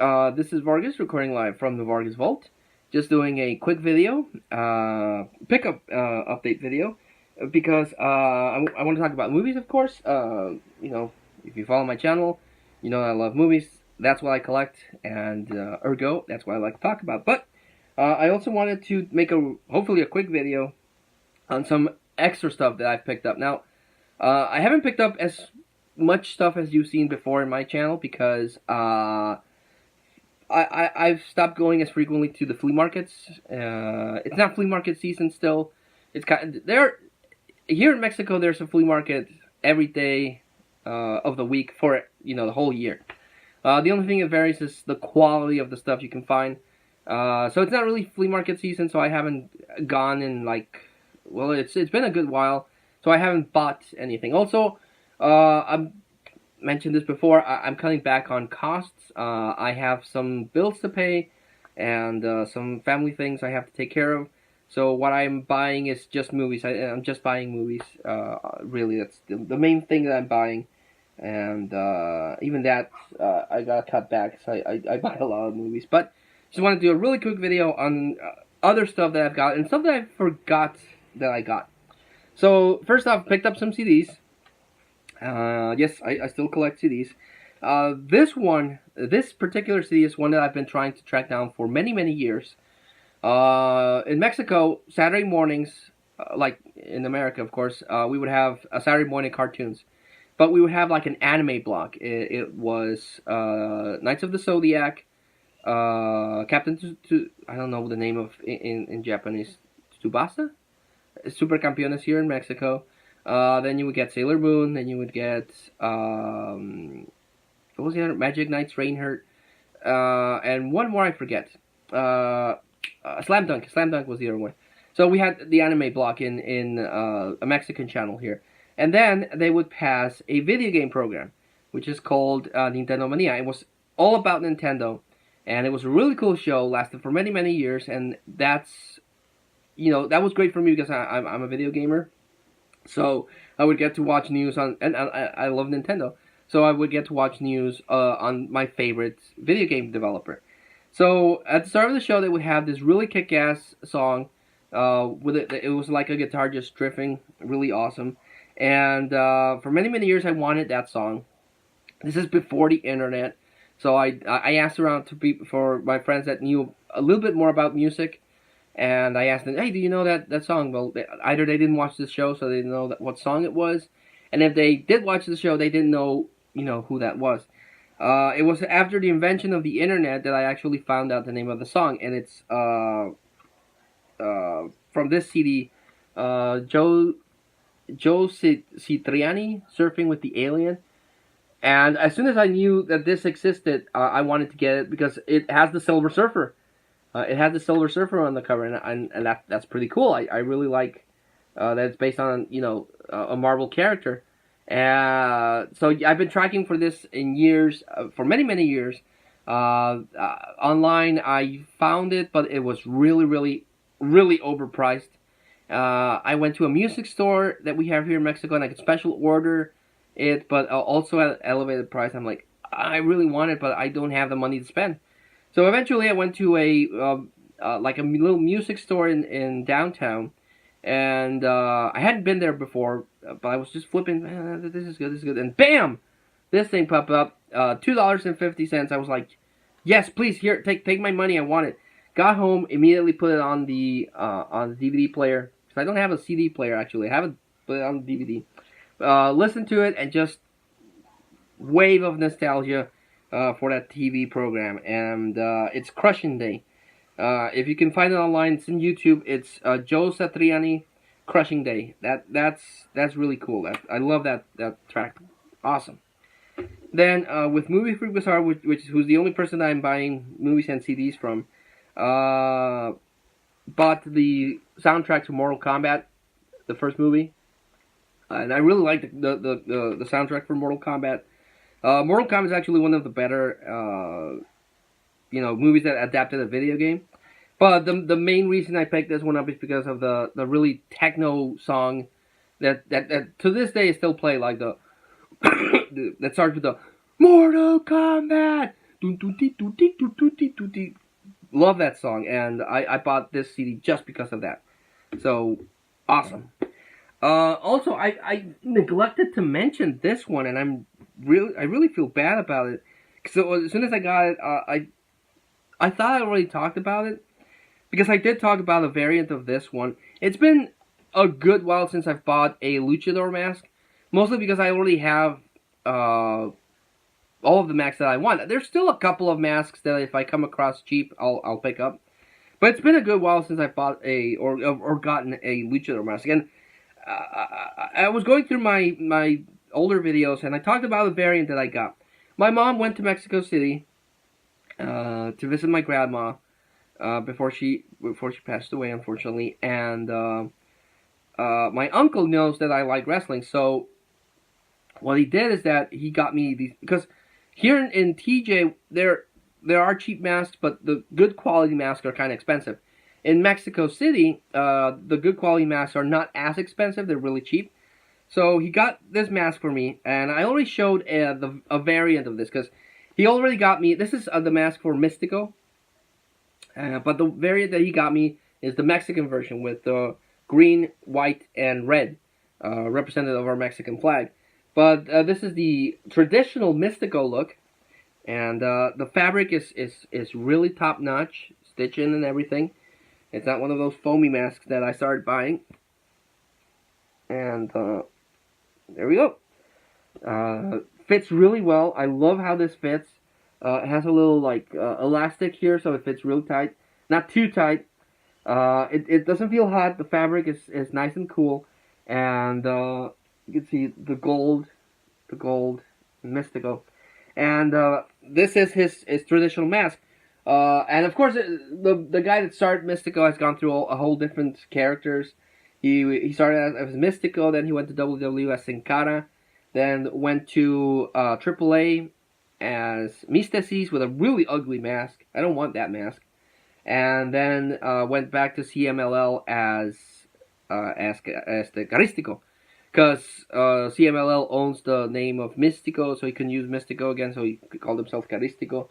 This is Vargas recording live from the Vargas Vault. Just doing a quick video, pickup update video, because I want to talk about movies, of course. If you follow my channel, you know I love movies. That's what I collect, and ergo, that's what I like to talk about. But I also wanted to make hopefully a quick video on some extra stuff that I've picked up. Now, I haven't picked up as much stuff as you've seen before in my channel because I've stopped going as frequently to the flea markets. It's not flea market season still. It's here in Mexico. There's a flea market every day of the week for the whole year. The only thing that varies is the quality of the stuff you can find. So it's not really flea market season. So I haven't gone in it's been a good while. So I haven't bought anything. Also, I've mentioned this before. I'm cutting back on costs. I have some bills to pay and some family things I have to take care of. So what I'm buying is just movies. I'm just buying movies. Really, that's the main thing that I'm buying. And even that, I gotta cut back. So I buy a lot of movies. But just want to do a really quick video on other stuff that I've got and stuff that I forgot that I got. So first off, picked up some CDs. Yes, I still collect CDs. This particular CD is one that I've been trying to track down for many, many years. In Mexico, Saturday mornings, like in America, of course, we would have a Saturday morning cartoons. But we would have like an anime block. It was Knights of the Zodiac, Captain I don't know the name of in Japanese, Tsubasa? Super Campeones here in Mexico. Then you would get Sailor Moon. Then you would get what was the other? Magic Knights, Reinhardt, and one more I forget. Slam Dunk. Slam Dunk was the other one. So we had the anime block in a Mexican channel here, and then they would pass a video game program, which is called Nintendo Mania. It was all about Nintendo, and it was a really cool show. Lasted for many, many years, and that was great for me because I'm a video gamer. So I would get to watch news on, and I love Nintendo. So I would get to watch news on my favorite video game developer. So at the start of the show, they would have this really kick-ass song. It was like a guitar just drifting, really awesome. And for many, many years, I wanted that song. This is before the internet. So I asked around for my friends that knew a little bit more about music. And I asked them, hey, do you know that song? Well, either they didn't watch the show, so they didn't know what song it was. And if they did watch the show, they didn't know, who that was. It was after the invention of the internet that I actually found out the name of the song. And it's from this CD, Joe Citriani, Surfing with the Alien. And as soon as I knew that this existed, I wanted to get it because it has the Silver Surfer. It had the Silver Surfer on the cover, and that's pretty cool. I really like that it's based on a Marvel character. So I've been tracking for this for many, many years. Online, I found it, but it was really, really, really overpriced. I went to a music store that we have here in Mexico, and I could special order it, but also at an elevated price. I'm like, I really want it, but I don't have the money to spend. So eventually I went to a little music store in downtown, and I hadn't been there before, but I was just flipping, this is good, and bam! This thing popped up, $2.50. I was like, yes, please, here, take my money, I want it. Got home, immediately put it on the DVD player, because I don't have a CD player actually, I haven't put it on the DVD. Listened to it, and just wave of nostalgia. For that TV program, and it's Crushing Day. If you can find it online, it's in YouTube. It's Joe Satriani, Crushing Day. That's really cool. I love that track. Awesome. Then with Movie Freak Bazaar, who's the only person that I'm buying movies and CDs from, bought the soundtrack to Mortal Kombat, the first movie, and I really like the soundtrack for Mortal Kombat. Mortal Kombat is actually one of the better, movies that adapted a video game. But the main reason I picked this one up is because of the really techno song that to this day is still played, like that starts with the Mortal Kombat, Love that song, and I bought this CD just because of that. So awesome. Also, I neglected to mention this one, and I really feel bad about it. So as soon as I got it, I thought I already talked about it because I did talk about a variant of this one. It's been a good while since I've bought a luchador mask, mostly because I already have all of the masks that I want. There's still a couple of masks that if I come across cheap, I'll pick up. But it's been a good while since I bought or gotten a luchador mask. And I was going through my older videos, and I talked about a variant that I got. My mom went to Mexico City to visit my grandma before she passed away, unfortunately. And my uncle knows that I like wrestling, so what he did is that he got me these, because here in TJ there are cheap masks, but the good quality masks are kind of expensive. In Mexico City, the good quality masks are not as expensive; they're really cheap. So he got this mask for me, and I already showed a variant of this because he already got me. This is the mask for Mystico, but the variant that he got me is the Mexican version with the green, white, and red, representative of our Mexican flag. But this is the traditional Mystico look, and the fabric is really top notch, stitching and everything. It's not one of those foamy masks that I started buying. And there we go. Fits really well. I love how this fits. It has a little like elastic here, so it fits really tight. Not too tight. It doesn't feel hot. The fabric is nice and cool. And you can see the gold Mystico. And this is his traditional mask. And of course, the guy that started Mystico has gone through a whole different characters. He started as Mystico, then he went to WWE as Sin Cara, then went to AAA as Mysticis with a really ugly mask. I don't want that mask. And then went back to CMLL as the Caristico, because CMLL owns the name of Mystico, so he couldn't use Mystico again, so he called himself Caristico.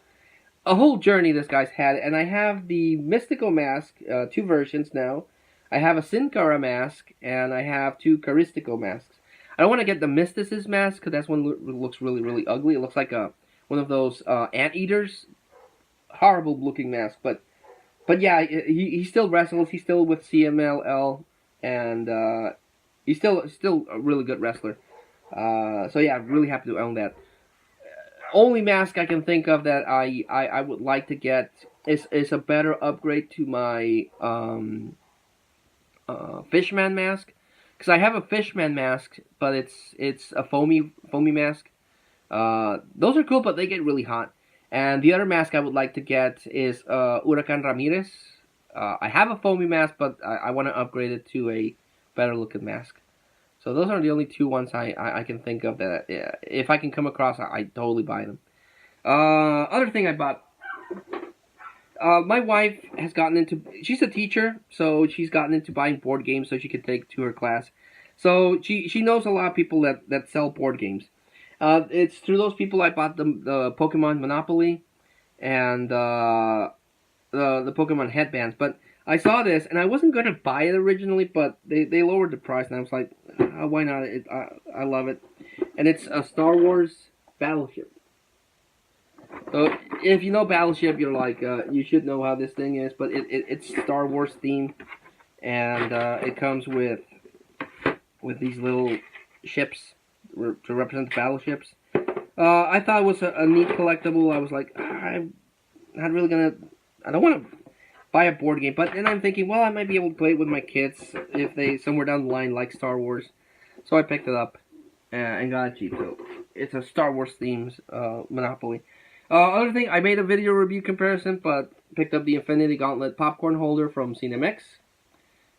A whole journey this guy's had, and I have the Mystico mask, two versions now. I have a Sin Cara mask, and I have two Caristico masks. I don't want to get the Mysticis mask, because that's one looks really, really ugly. It looks like one of those anteaters. Horrible looking mask, but yeah, he still wrestles. He's still with CMLL, and he's still a really good wrestler. So yeah, I'm really happy to own that. Only mask I can think of that I would like to get is a better upgrade to my Fishman mask, because I have a Fishman mask, but it's a foamy mask. Those are cool, but they get really hot. And the other mask I would like to get is Huracan Ramirez. I have a foamy mask, but I want to upgrade it to a better looking mask. So those are the only two ones I can think of that if I can come across, I totally buy them. Other thing I bought. My wife has gotten into. She's a teacher, so she's gotten into buying board games so she can take to her class. So she knows a lot of people that sell board games. It's through those people I bought the Pokemon Monopoly and the Pokemon headbands. But I saw this, and I wasn't going to buy it originally, but they lowered the price, and I was like, why not? I love it. And it's a Star Wars Battleship. So if you know Battleship, you're like, you should know how this thing is, but it's Star Wars themed, and it comes with these little ships to represent the battleships. I thought it was a neat collectible. I was like, I'm not really gonna. I don't want to buy a board game, but then I'm thinking, well, I might be able to play it with my kids if they somewhere down the line like Star Wars. So I picked it up and got it cheap. So it's a Star Wars themed Monopoly. Other thing, I made a video review comparison, but picked up the Infinity Gauntlet popcorn holder from CineMix.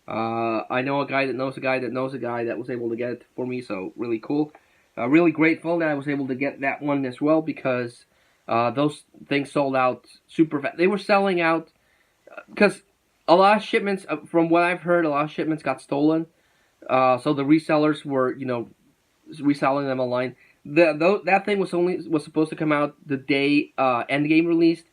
I know a guy that knows a guy that knows a guy that was able to get it for me, so really cool. Really grateful that I was able to get that one as well, because those things sold out super fast. They were selling out, because a lot of shipments, from what I've heard, a lot of shipments got stolen. So the resellers were, reselling them online. That thing was supposed to come out the day Endgame released,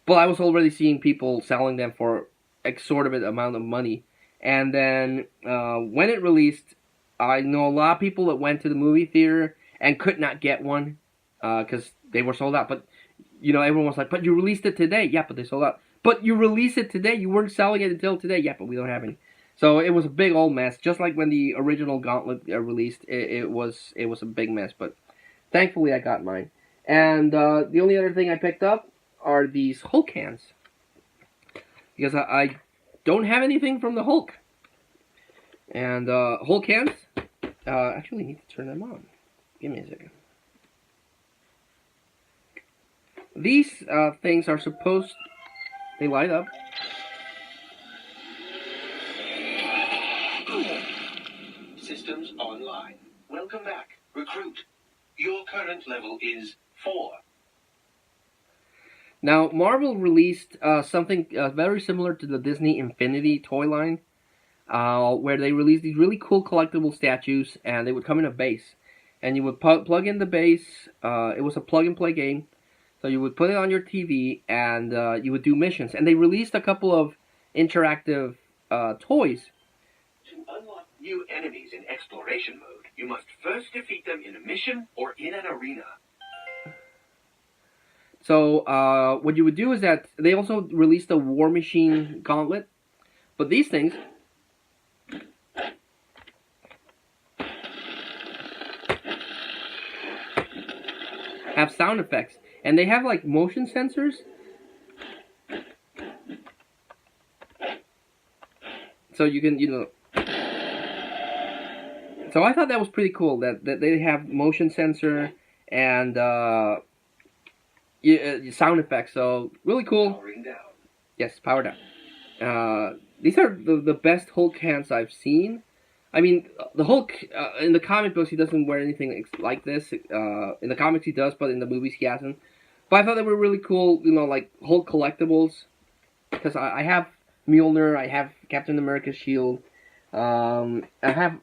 but I was already seeing people selling them for exorbitant amount of money. And then when it released, I know a lot of people that went to the movie theater and could not get one because they were sold out. But everyone was like, "But you released it today." Yeah, but they sold out. But you released it today. You weren't selling it until today. Yeah, but we don't have any. So it was a big old mess. Just like when the original Gauntlet released, it was a big mess. But thankfully, I got mine. And the only other thing I picked up are these Hulk hands because I don't have anything from the Hulk. And Hulk hands. Actually, need to turn them on. Give me a second. These things are supposed. They light up. Systems online. Welcome back. Recruit. Your current level is 4. Now, Marvel released something very similar to the Disney Infinity toy line, where they released these really cool collectible statues, and they would come in a base. And you would plug in the base. It was a plug-and-play game. So you would put it on your TV, and you would do missions. And they released a couple of interactive toys. To unlock new enemies in exploration mode, you must first defeat them in a mission or in an arena. So what you would do is that they also released a War Machine Gauntlet. But these things have sound effects. And they have like motion sensors. So you can, So I thought that was pretty cool that they have motion sensor and sound effects. So really cool. Powering down. Yes, power down. These are the best Hulk hands I've seen. I mean, the Hulk in the comic books, he doesn't wear anything like this. In the comics he does, but in the movies he hasn't. But I thought they were really cool, like Hulk collectibles. Because I have Mjolnir, I have Captain America's shield, I have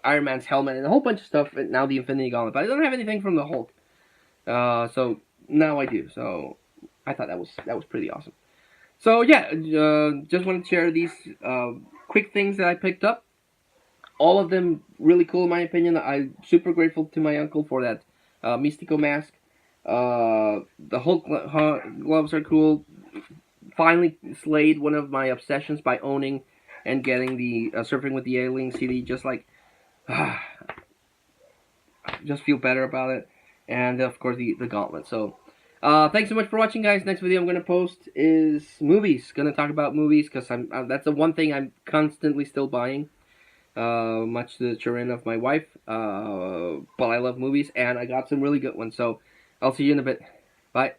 Iron Man's helmet, and a whole bunch of stuff, and now the Infinity Gauntlet. But I don't have anything from the Hulk. So now I do. So I thought that was pretty awesome. So yeah, just wanted to share these quick things that I picked up. All of them really cool in my opinion. I'm super grateful to my uncle for that Mystico mask. The Hulk gloves are cool. Finally slayed one of my obsessions by owning and getting the Surfing with the Alien CD. Just like, just feel better about it. And of course the Gauntlet. So, thanks so much for watching, guys. Next video I'm gonna post is movies. Gonna talk about movies because that's the one thing I'm constantly still buying. Much to the chagrin of my wife. But I love movies and I got some really good ones. So I'll see you in a bit. Bye.